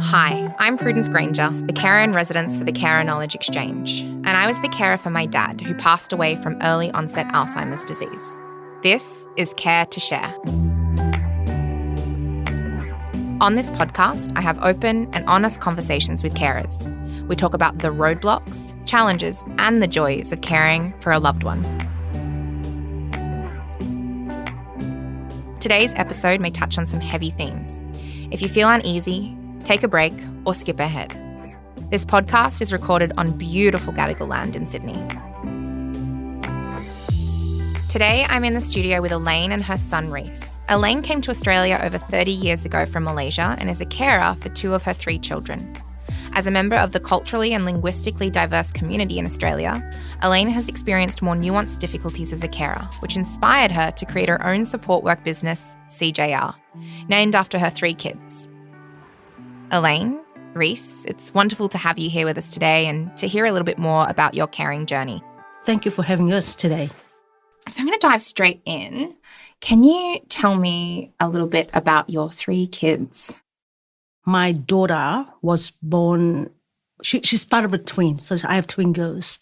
Hi, I'm Prudence Granger, the carer in residence for the Carer Knowledge Exchange, and I was the carer for my dad who passed away from early onset Alzheimer's disease. This is Care to Share. On this podcast, I have open and honest conversations with carers. We talk about the roadblocks, challenges, and the joys of caring for a loved one. Today's episode may touch on some heavy themes. If you feel uneasy, take a break or skip ahead. This podcast is recorded on beautiful Gadigal land in Sydney. Today, I'm in the studio with Elaine and her son, Reese. Elaine came to Australia over 30 years ago from Malaysia and is a carer for 2 of her 3 children. As a member of the culturally and linguistically diverse community in Australia, Elaine has experienced more nuanced difficulties as a carer, which inspired her to create her own support work business, CJR, named after her 3 kids. Elaine, Reese, it's wonderful to have you here with us today and to hear a little bit more about your caring journey. Thank you for having us today. So I'm going to dive straight in. Can you tell me a little bit about your 3 kids? My daughter was born, she's part of a twin, so I have twin girls,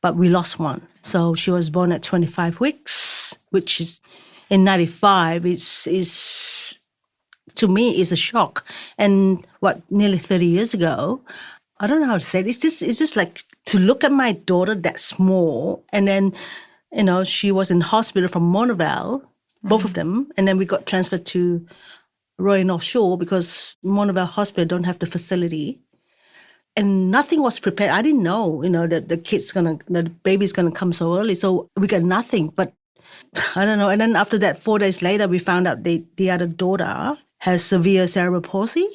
but we lost one. So she was born at 25 weeks, which is in 95 is to me is a shock. And nearly 30 years ago, I don't know how to say it. It's just like to look at my daughter that small, and then, she was in hospital from Montevideo, both of them, and then we got transferred to Royal North Shore because Montevideo Hospital don't have the facility. And nothing was prepared. I didn't know, that the baby's gonna come so early. So we got nothing. But I don't know. And then after that, 4 days later, we found out the other daughter has severe cerebral palsy.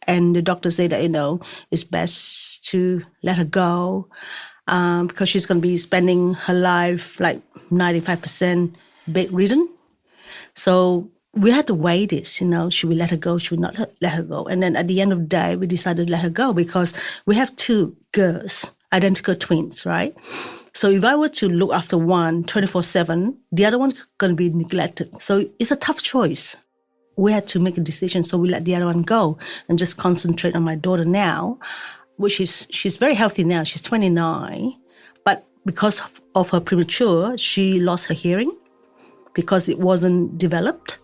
And the doctor said that, it's best to let her go because she's going to be spending her life like 95% bedridden. So we had to weigh this, should we let her go, should we not let her go? And then at the end of the day, we decided to let her go because we have 2 girls, identical twins, right? So if I were to look after one 24/7, the other one's going to be neglected. So it's a tough choice. We had to make a decision, so we let the other one go and just concentrate on my daughter now, which is, she's very healthy now. She's 29, but because of her premature, she lost her hearing because it wasn't developed.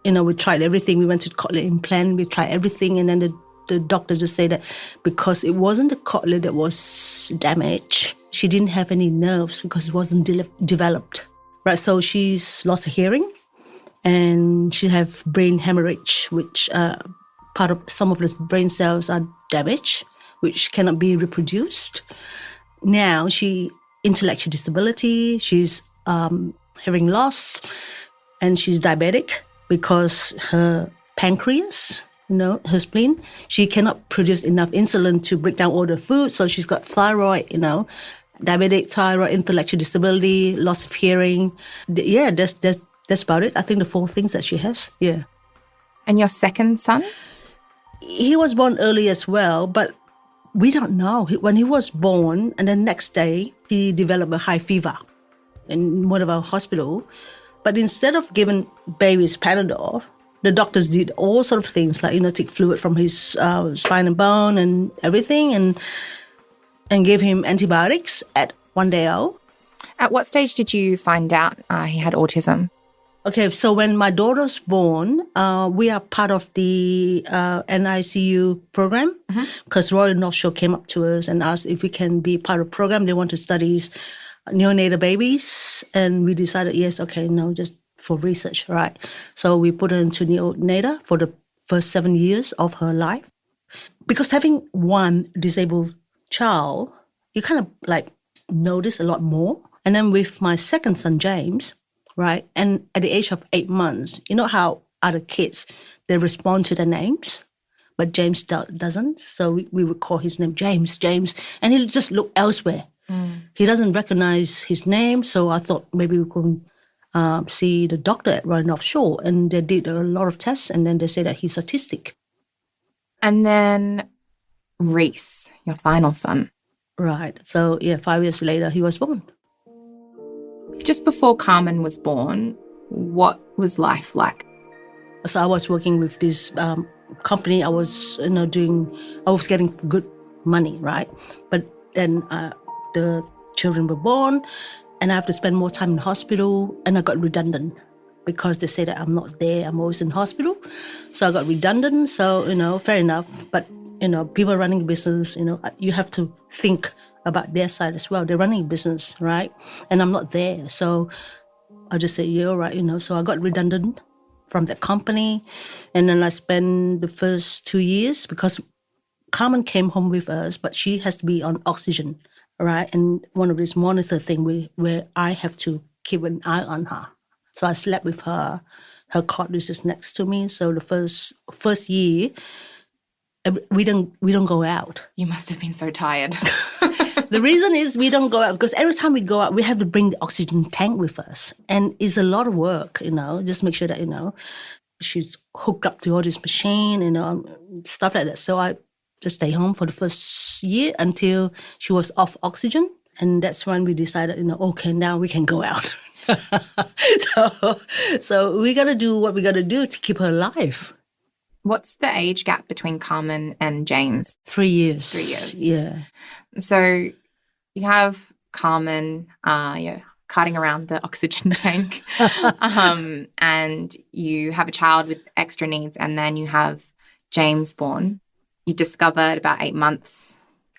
We tried everything. We went to cochlear implant. We tried everything. And then the doctor just said that because it wasn't the cochlear that was damaged, she didn't have any nerves because it wasn't developed. Right, so she's lost her hearing and she have brain hemorrhage, which part of some of the brain cells are damaged, which cannot be reproduced. Now she intellectual disability, she's hearing loss, and she's diabetic. Because her pancreas, her spleen, she cannot produce enough insulin to break down all the food. So she's got thyroid, diabetic, thyroid, intellectual disability, loss of hearing. Yeah, that's about it. I think the 4 things that she has, yeah. And your second son? He was born early as well, but we don't know. When he was born, and the next day, he developed a high fever in one of our hospital. But instead of giving babies Panadol, the doctors did all sort of things like, take fluid from his spine and bone and everything and gave him antibiotics at 1 day old. At what stage did you find out he had autism? Okay, so when my daughter was born, we are part of the NICU program because Royal North Shore came up to us and asked if we can be part of the program. They want to study neonatal babies, and we decided, yes, okay, no, just for research, right? So we put her into neonatal for the first 7 years of her life. Because having one disabled child, you kind of like notice a lot more. And then with my second son, James, right, and at the age of 8 months, you know how other kids, they respond to their names, but James doesn't. So we would call his name James, and he'll just look elsewhere. He doesn't recognize his name, so I thought maybe we could see the doctor at Royal North Shore, and they did a lot of tests, and then they said that he's autistic. And then Reese, your final son. Right. So, 5 years later, he was born. Just before Carmen was born, what was life like? So I was working with this company I was, I was getting good money, right? But then the children were born and I have to spend more time in hospital and I got redundant because they say that I'm not there, I'm always in hospital. So I got redundant, so, fair enough. But, people running a business, you have to think about their side as well. They're running a business, right? And I'm not there. So I just say, yeah, all right, So I got redundant from that company. And then I spent the first 2 years because Carmen came home with us, but she has to be on oxygen, right? And one of these monitor thing where I have to keep an eye on her. So I slept with her. Her cot is just next to me. So the first year, we don't go out. You must have been so tired. The reason is we don't go out because every time we go out, we have to bring the oxygen tank with us. And it's a lot of work, just make sure that, she's hooked up to all this machine, stuff like that. So I just stay home for the first year until she was off oxygen. And that's when we decided, okay, now we can go out. So we got to do what we got to do to keep her alive. What's the age gap between Carmen and James? 3 years. 3 years. Yeah. So you have Carmen, carting around the oxygen tank, and you have a child with extra needs, and then you have James born. You discovered about 8 months.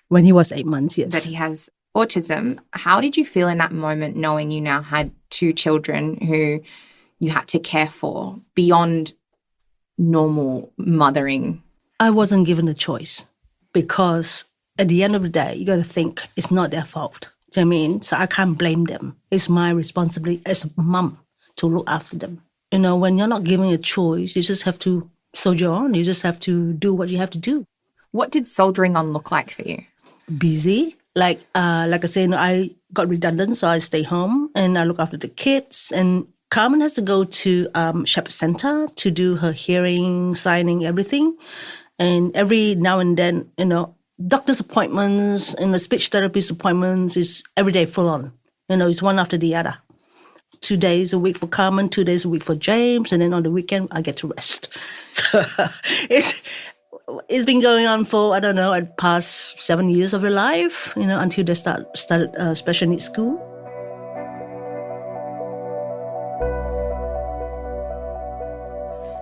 When he was 8 months, yes. That he has autism. How did you feel in that moment knowing you now had 2 children who you had to care for beyond normal mothering? I wasn't given a choice because at the end of the day, you got to think it's not their fault. Do you know what I mean? So I can't blame them. It's my responsibility as a mum to look after them. When you're not given a choice, you just have to soldier on. You just have to do what you have to do. What did soldiering on look like for you? Busy. Like I said, I got redundant, so I stay home and I look after the kids. And Carmen has to go to Shepherd Center to do her hearing, signing, everything. And every now and then, doctor's appointments and the speech therapist appointments is every day full on. It's one after the other. 2 days a week for Carmen, 2 days a week for James, and then on the weekend I get to rest. So it's been going on for, I don't know, past 7 years of their life, until they started special needs school.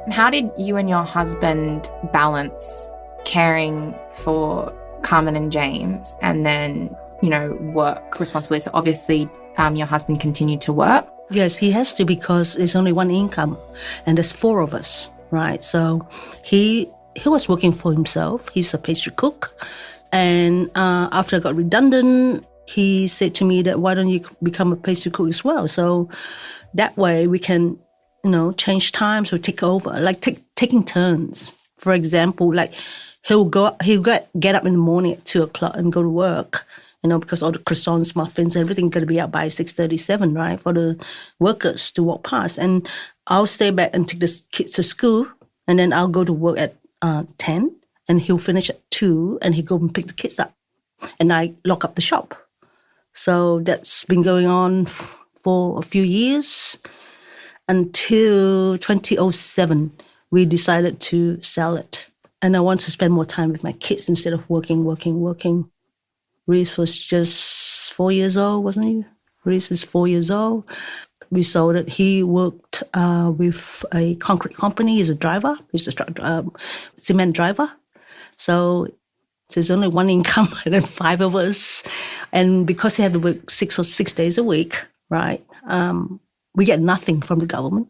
And how did you and your husband balance caring for Carmen and James and then, work responsibilities? So obviously your husband continued to work. Yes, he has to because there's only one income and there's 4 of us, right? So he was working for himself. He's a pastry cook. And after I got redundant, he said to me that why don't you become a pastry cook as well? So that way we can, change times or take over, like taking turns. For example, like he'll get up in the morning at 2:00 and go to work, because all the croissants, muffins, everything got to be out by 6:37, right, for the workers to walk past. And I'll stay back and take the kids to school, and then I'll go to work at 10, and he'll finish at 2, and he'll go and pick the kids up. And I lock up the shop. So that's been going on for a few years until 2007. We decided to sell it. And I want to spend more time with my kids instead of working. Reese was just 4 years old, wasn't he? Reese is 4 years old. We sold it. He worked with a concrete company. He's a driver. He's a cement driver. So there's only one income and then 5 of us. And because he had to work 6 days a week, right, we get nothing from the government.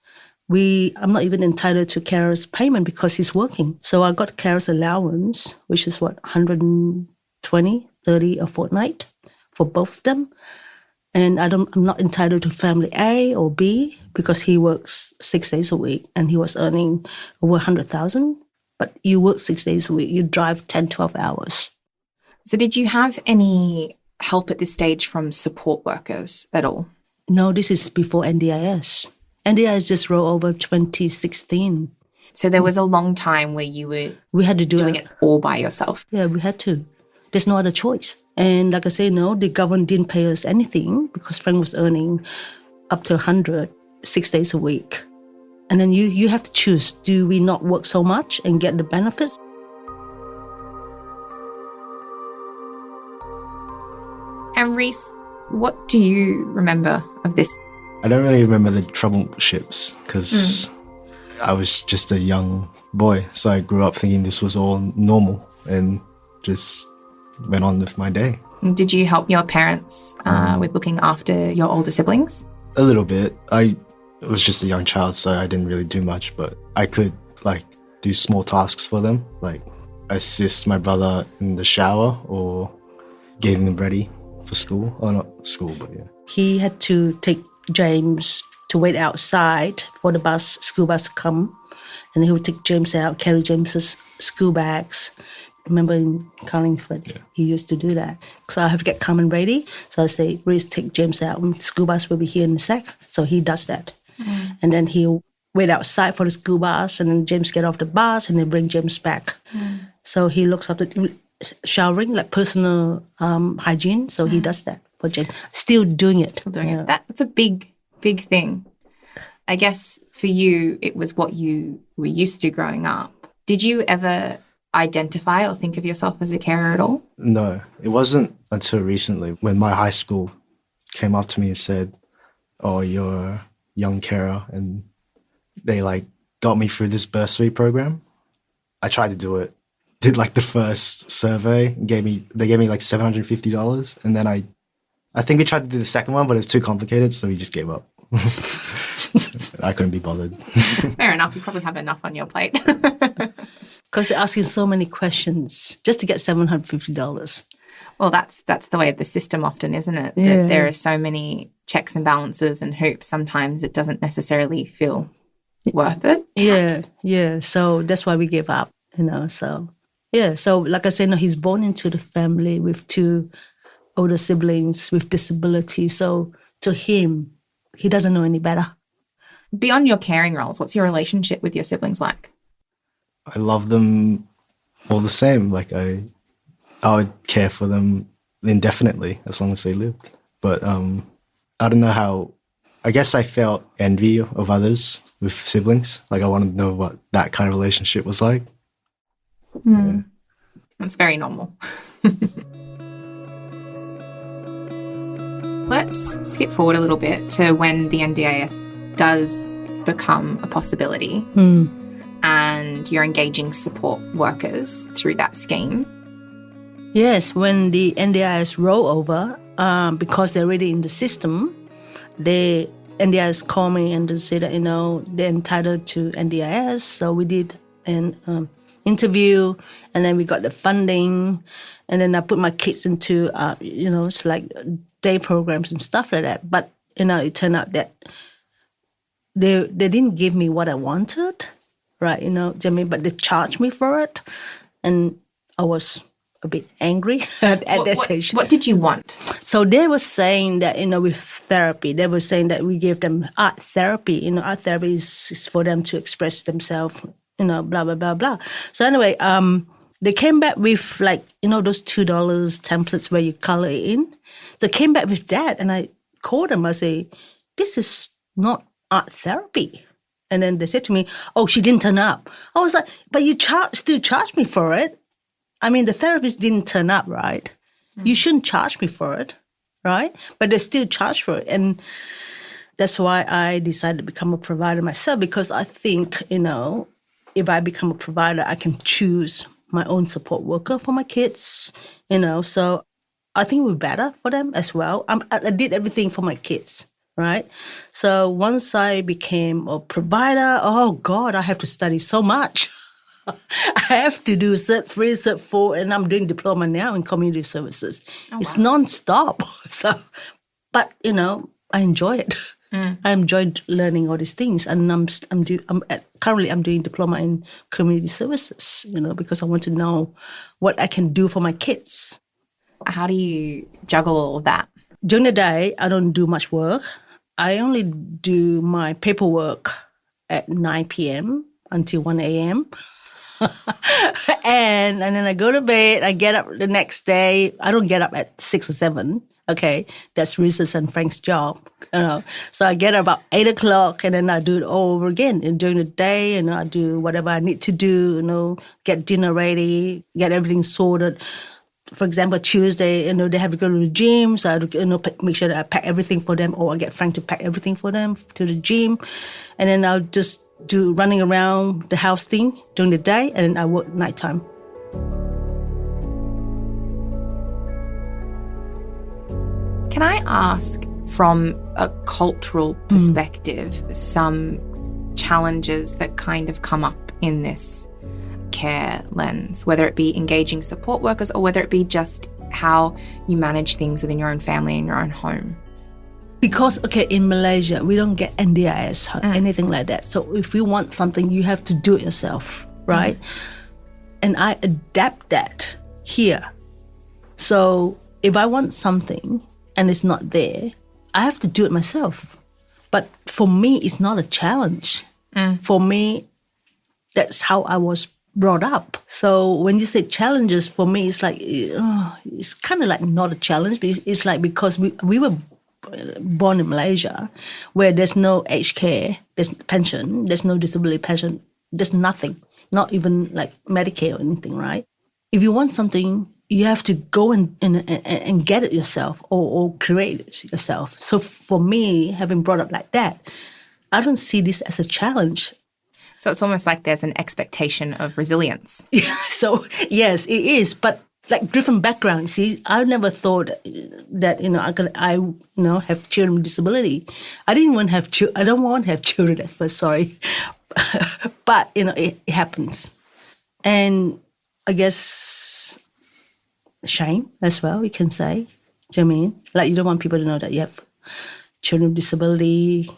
I'm not even entitled to carer's payment because he's working. So I got carer's allowance, which is 120, 30 a fortnight for both of them. And I'm not entitled to family A or B because he works 6 days a week and he was earning over 100,000. But you work 6 days a week, you drive 10, 12 hours. So did you have any help at this stage from support workers at all? No, this is before NDIS. NDIS just rolled over 2016. So there was a long time where you were doing it all by yourself. Yeah, we had to. There's no other choice. And like I say, no, the government didn't pay us anything because Frank was earning up to 100, 6 days a week. And then you have to choose, do we not work so much and get the benefits? And Reese, what do you remember of this? I don't really remember the troubleships because I was just a young boy. So I grew up thinking this was all normal and just went on with my day. Did you help your parents with looking after your older siblings? A little bit. I was just a young child, so I didn't really do much, but I could do small tasks for them, like assist my brother in the shower or getting them ready for school. Or not school, but yeah. He had to take James to wait outside for the school bus to come. And he would take James out, carry James's school bags. Remember in Carlingford, he used to do that. So I have to get calm and ready. So I say, Reese, take James out. School bus will be here in a sec. So he does that. And then he'll wait outside for the school bus, and then James get off the bus, and then bring James back. So he looks after showering, like personal hygiene. So he does that for James. Still doing it. Still doing it. That's a big, big thing. I guess for you, it was what you were used to growing up. Did you ever identify or think of yourself as a carer at all? No, it wasn't until recently when my high school came up to me and said, oh, you're a young carer, and they got me through this bursary program. I tried to do it, did the first survey, they gave me $750, and then I think we tried to do the second one, but it's too complicated, so we just gave up. I couldn't be bothered. Fair enough. You probably have enough on your plate. Because they're asking so many questions just to get $750. Well, that's the way of the system often, isn't it? Yeah. That there are so many checks and balances and hoops. Sometimes it doesn't necessarily feel worth it. Yeah. So that's why we gave up, So, yeah. So like I said, he's born into the family with 2 older siblings with disabilities. So to him, he doesn't know any better. Beyond your caring roles, what's your relationship with your siblings like? I love them all the same. I would care for them indefinitely as long as they lived. But I don't know how, I guess I felt envy of others with siblings. I wanted to know what that kind of relationship was like. Yeah. That's very normal. Let's skip forward a little bit to when the NDIS does become a possibility and you're engaging support workers through that scheme. Yes, when the NDIS roll over, because they're already in the system, the NDIS call me and they say that, they're entitled to NDIS. So we did an interview, and then we got the funding, and then I put my kids into, it's day programs and stuff like that. But, it turned out that they didn't give me what I wanted, right? But they charged me for it. And I was a bit angry at that stage. What did you want? So they were saying that, with therapy, they were saying that we gave them art therapy. Art therapy is for them to express themselves, blah, blah, blah, blah. So anyway, they came back with those $2 templates where you color it in. So I came back with that, and I called them. I say, this is not art therapy. And then they said to me, oh, she didn't turn up. I was like, but you still charge me for it. I mean, the therapist didn't turn up, right? You shouldn't charge me for it, right? But they still charge for it. And that's why I decided to become a provider myself, because I think, if I become a provider, I can choose my own support worker for my kids, So I think it would be better for them as well. I did everything for my kids, right? So once I became a provider, oh God, I have to study so much. I have to do Cert 3, Cert 4, and I'm doing diploma now in community services. Oh, it's non-stop. But I enjoy it. I enjoyed learning all these things, and currently I'm doing diploma in community services. Because I want to know what I can do for my kids. How do you juggle all of that? During the day, I don't do much work. I only do my paperwork at 9 p.m. until 1 a.m. and then I go to bed. I get up the next day. I don't get up at 6 or 7. Okay, that's Reese's and Frank's job. So I get about 8:00, and then I do it all over again. And during the day, I do whatever I need to do. Get dinner ready, get everything sorted. For example, Tuesday, they have to go to the gym, so I make sure that I pack everything for them, or I get Frank to pack everything for them to the gym, and then I'll just do running around the house thing during the day, and then I work nighttime. Can I ask, from a cultural perspective, some challenges that kind of come up in this care lens, whether it be engaging support workers or whether it be just how you manage things within your own family and your own home? Because, in Malaysia, we don't get NDIS, anything like that. So if you want something, you have to do it yourself, right? And I adapt that here. So if I want something and it's not there, I have to do it myself. But for me, it's not a challenge. For me, that's how I was brought up. So when you say challenges, for me, it's like, it's kind of like not a challenge, but it's like because we were born in Malaysia, where there's no aged care, there's pension, there's no disability pension, there's nothing, not even like Medicare or anything, right? If you want something, you have to go and get it yourself or create it yourself. So for me, having brought up like that, I don't see this as a challenge. So it's almost like there's an expectation of resilience. So yes, it is, but like different background. See, I never thought that I have children with disability. I didn't want to have I don't want to have children at first. Sorry, but it happens, and I guess shame as well. We can say. Do you know what I mean? Like you don't want people to know that you have children with disability.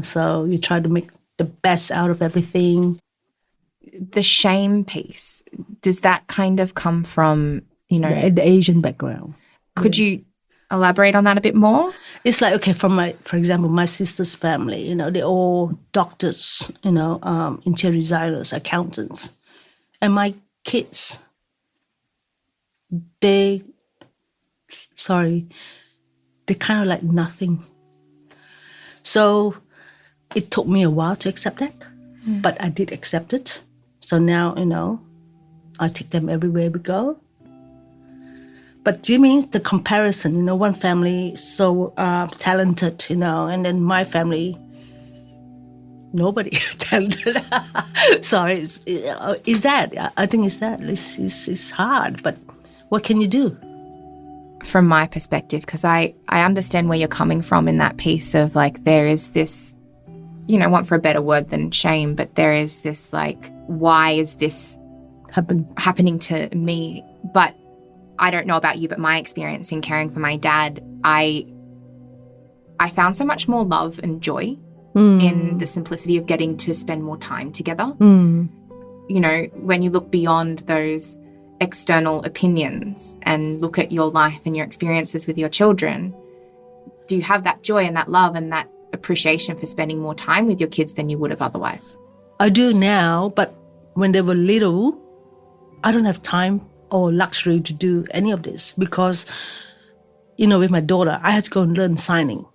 So you try to make the best out of everything. The shame piece, does that kind of come from, the Asian background? Could you elaborate on that a bit more? It's like, for example, my sister's family, they're all doctors, interior designers, accountants. And my kids, they're kind of like nothing. So it took me a while to accept that, but I did accept it. So now, I take them everywhere we go. But do you mean the comparison? One family so talented, and then my family, nobody talented. Sorry, is that? I think it's that. It's hard, but what can you do? From my perspective, because I understand where you're coming from in that piece of like there is this, want for a better word than shame, but there is this like, why is this happening to me? But I don't know about you, but my experience in caring for my dad, I found so much more love and joy in the simplicity of getting to spend more time together. When you look beyond those external opinions and look at your life and your experiences with your children, do you have that joy and that love and that appreciation for spending more time with your kids than you would have otherwise? I do now, but when they were little, I don't have time or luxury to do any of this because, with my daughter, I had to go and learn signing,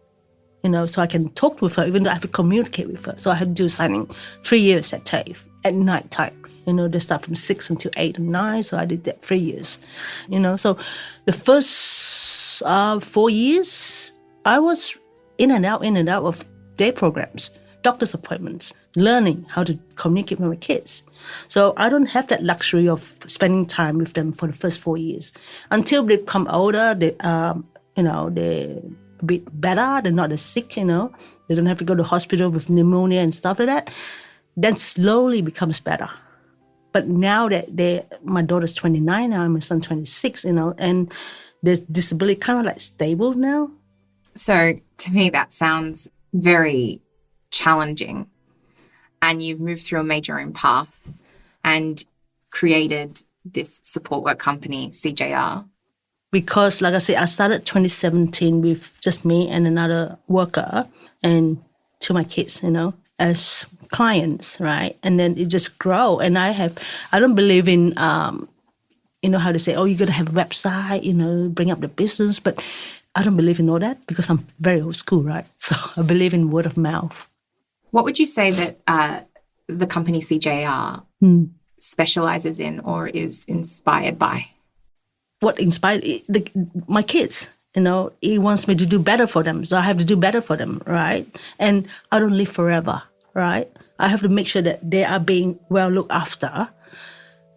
so I can talk with her, even though I have to communicate with her. So I had to do signing 3 years at TAFE at night time. They start from 6 until 8 and 9, so I did that 3 years. So the first 4 years, I was in and out of day programs, doctor's appointments, learning how to communicate with my kids. So I don't have that luxury of spending time with them for the first 4 years. Until they become older, they're a bit better, they're not as sick, they don't have to go to hospital with pneumonia and stuff like that. Then slowly becomes better. But now that my daughter's 29 now, and my son 26, and the disability kind of like stable now. So to me, that sounds very challenging. And you've moved through and made your own path and created this support work company, CJR. Because, like I said, I started 2017 with just me and another worker and 2 of my kids, as clients, right? And then it just grow. And I don't believe in, how to say, you got to have a website, bring up the business. But I don't believe in all that because I'm very old school, right? So I believe in word of mouth. What would you say that the company CJR specializes in or is inspired by? What inspired my kids? He wants me to do better for them, so I have to do better for them, right? And I don't live forever, right? I have to make sure that they are being well looked after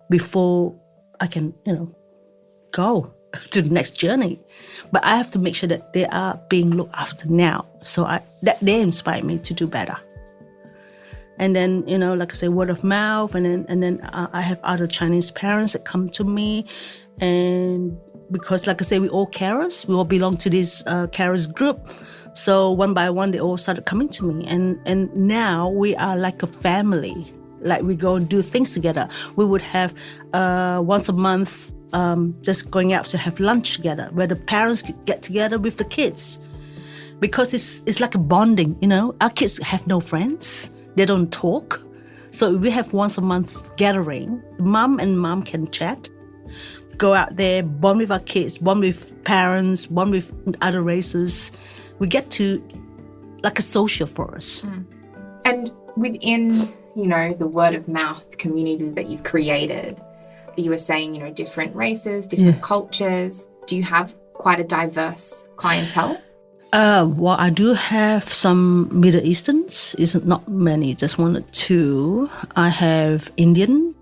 before I can, go to the next journey. But I have to make sure that they are being looked after now. So that they inspire me to do better. And then, like I say, word of mouth. And then I have other Chinese parents that come to me. And because, like I say, we all carers. We all belong to this carers group. So one by one, they all started coming to me. And now we are like a family. Like we go and do things together. We would have once a month just going out to have lunch together where the parents get together with the kids. Because it's like a bonding, Our kids have no friends. They don't talk. So we have once a month gathering. Mom and mom can chat. Go out there, bond with our kids, bond with parents, bond with other races. We get to, like a social for us. And within, the word of mouth community that you've created, you were saying, different races, different cultures. Do you have quite a diverse clientele? Well, I do have some Middle Easterns. It's not many, just one or two. I have Indian,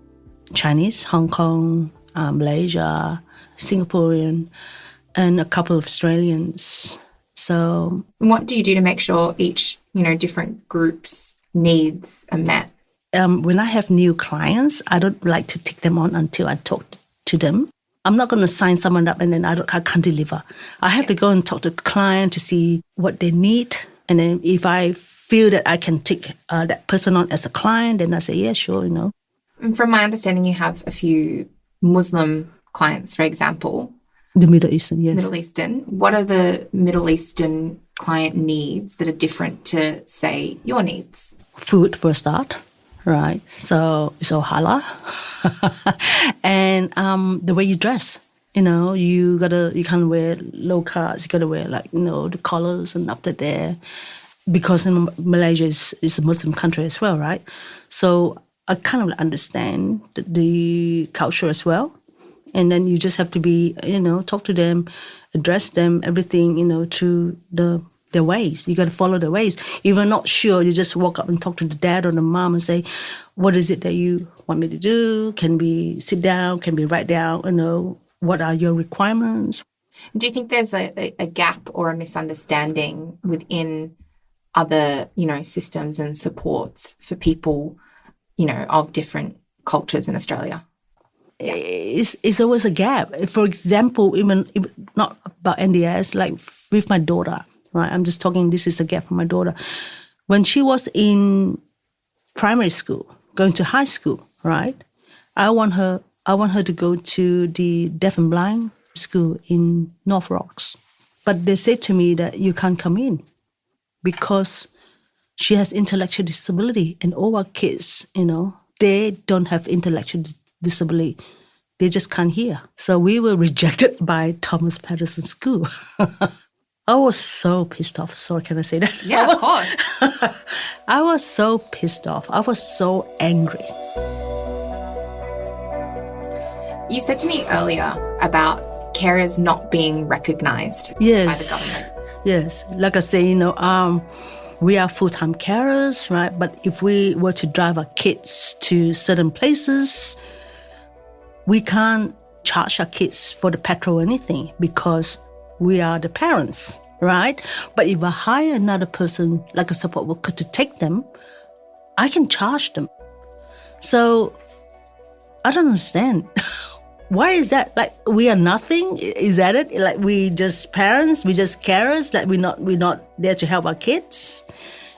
Chinese, Hong Kong, Malaysia, Singaporean, and a couple of Australians. So, what do you do to make sure each, different groups' needs are met? When I have new clients, I don't like to take them on until I talk to them. I'm not going to sign someone up and then I can't deliver. I have to go and talk to the client to see what they need. And then if I feel that I can take that person on as a client, then I say, yeah, sure, And from my understanding, you have a few Muslim clients, for example. The Middle Eastern, yes. Middle Eastern. What are the Middle Eastern client needs that are different to, say, your needs? Food for a start, right? So it's all halal. And the way you dress, you can't wear low cuts, you gotta wear the collars and up to there. Because in Malaysia is a Muslim country as well, right? So I kind of understand the culture as well. And then you just have to be, talk to them, address them, everything, to their ways. You got to follow their ways. If you're not sure, you just walk up and talk to the dad or the mom and say, what is it that you want me to do? Can we sit down? Can we write down, what are your requirements? Do you think there's a gap or a misunderstanding within other, systems and supports for people, of different cultures in Australia? It's always a gap. For example, even not about NDS, like with my daughter, right? I'm just talking, this is a gap for my daughter. When she was in primary school, going to high school, right? I want her to go to the deaf and blind school in North Rocks. But they said to me that you can't come in because she has intellectual disability, and all our kids, they don't have intellectual disability. They just can't hear. So we were rejected by Thomas Patterson School. I was so pissed off. Sorry, can I say that? Yeah, of course. I was so pissed off. I was so angry. You said to me earlier about carers not being recognised by the government. Yes. Like I say, we are full-time carers, right? But if we were to drive our kids to certain places, we can't charge our kids for the petrol or anything because we are the parents, right? But if I hire another person, like a support worker, to take them, I can charge them. So I don't understand. Why is that? Like, we are nothing? Is that it? Like, we just parents, we just carers, like we're not there to help our kids?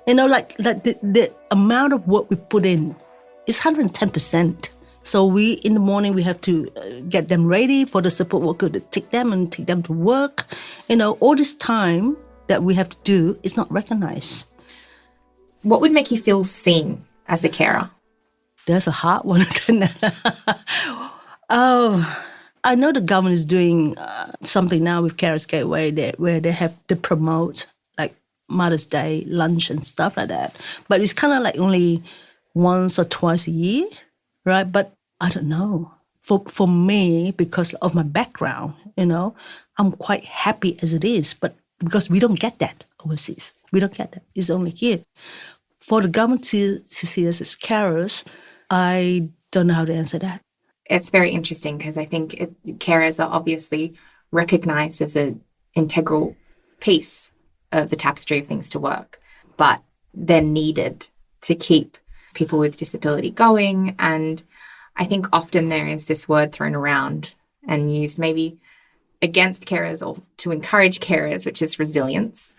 Like the amount of work we put in is 110%. So in the morning, we have to get them ready for the support worker to take them to work. All this time that we have to do is not recognized. What would make you feel seen as a carer? That's a hard one, isn't it? I I know the government is doing something now with Carers Gateway where they promote like Mother's Day lunch and stuff like that. But it's kind of like only once or twice a year, right? But I don't know. For me, because of my background, I'm quite happy as it is. But because we don't get that overseas. We don't get that. It's only here. For the government to see us as carers, I don't know how to answer that. It's very interesting because I think carers are obviously recognised as an integral piece of the tapestry of things to work, but they're needed to keep people with disability going. And I think often there is this word thrown around and used maybe against carers or to encourage carers, which is resilience.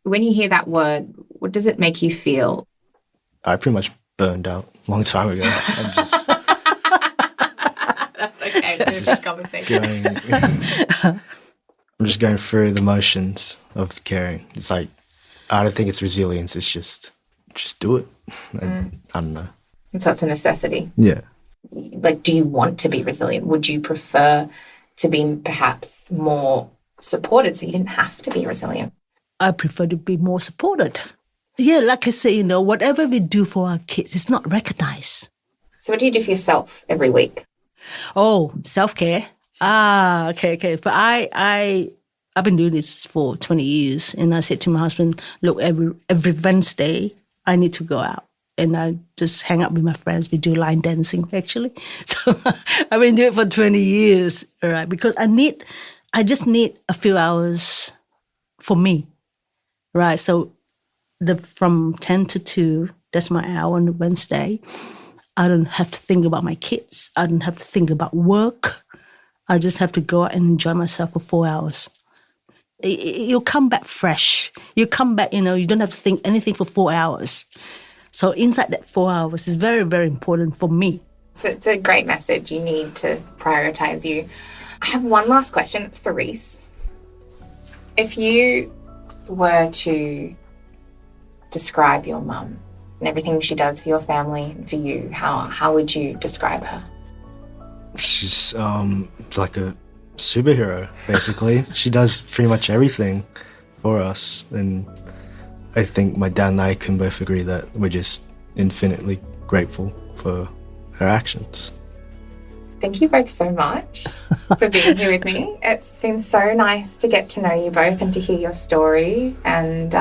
When you hear that word, what does it make you feel? I pretty much burned out a long time ago. That's okay. It's just conversation. I'm just going through the motions of caring. It's like, I don't think it's resilience. It's just do it. I don't know. And so it's a necessity. Yeah. Like, do you want to be resilient? Would you prefer to be perhaps more supported so you didn't have to be resilient? I prefer to be more supported. Yeah, like I say, whatever we do for our kids, it's not recognized. So what do you do for yourself every week? Oh, self-care. Okay. But I've been doing this for 20 years. And I said to my husband, look, every Wednesday, I need to go out. And I just hang out with my friends. We do line dancing, actually. So I've been doing it for 20 years, right? Because I just need a few hours for me, right? So from 10 to 2, that's my hour on Wednesday. I don't have to think about my kids. I don't have to think about work. I just have to go out and enjoy myself for 4 hours. You'll come back fresh. You come back, you don't have to think anything for 4 hours. So inside that 4 hours is very, very important for me. So it's a great message. You need to prioritise you. I have one last question. It's for Reese. If you were to describe your mum and everything she does for your family and for you, how would you describe her? She's like a superhero, basically. She does pretty much everything for us. And I think my dad and I can both agree that we're just infinitely grateful for her actions. Thank you both so much for being here with me. It's been so nice to get to know you both and to hear your story. And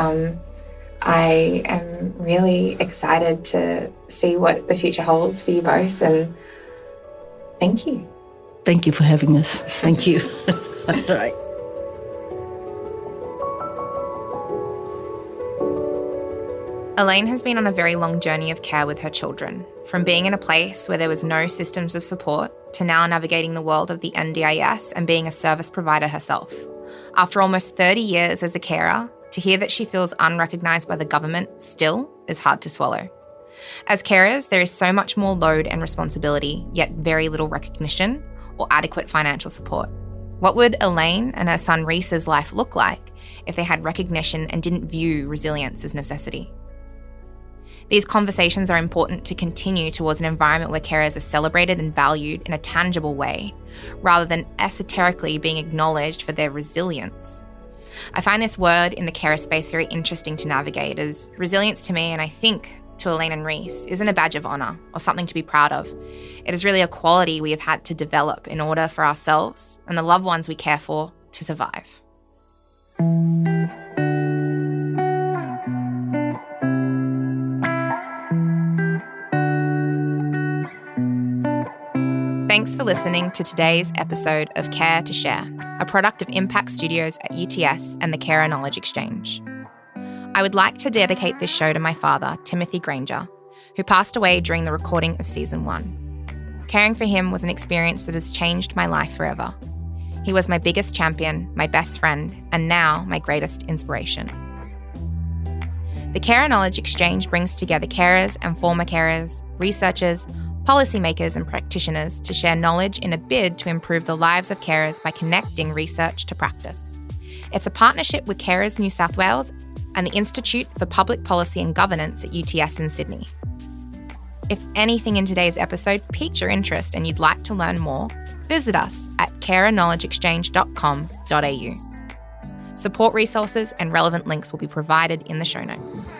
I am really excited to see what the future holds for you both. And thank you. Thank you for having us. Thank you. All right. Elaine has been on a very long journey of care with her children, from being in a place where there was no systems of support to now navigating the world of the NDIS and being a service provider herself. After almost 30 years as a carer, to hear that she feels unrecognised by the government still is hard to swallow. As carers, there is so much more load and responsibility, yet very little recognition or adequate financial support. What would Elaine and her son Reese's life look like if they had recognition and didn't view resilience as necessity? These conversations are important to continue towards an environment where carers are celebrated and valued in a tangible way, rather than esoterically being acknowledged for their resilience. I find this word in the carer space very interesting to navigate, as resilience to me, and I think to Elaine and Reese, isn't a badge of honour or something to be proud of. It is really a quality we have had to develop in order for ourselves and the loved ones we care for to survive. Thanks for listening to today's episode of Care to Share, a product of Impact Studios at UTS and the Carer Knowledge Exchange. I would like to dedicate this show to my father, Timothy Granger, who passed away during the recording of Season 1. Caring for him was an experience that has changed my life forever. He was my biggest champion, my best friend, and now my greatest inspiration. The Carer Knowledge Exchange brings together carers and former carers, researchers, policymakers and practitioners to share knowledge in a bid to improve the lives of carers by connecting research to practice. It's a partnership with Carers New South Wales and the Institute for Public Policy and Governance at UTS in Sydney. If anything in today's episode piqued your interest and you'd like to learn more, visit us at carerknowledgeexchange.com.au. Support resources and relevant links will be provided in the show notes.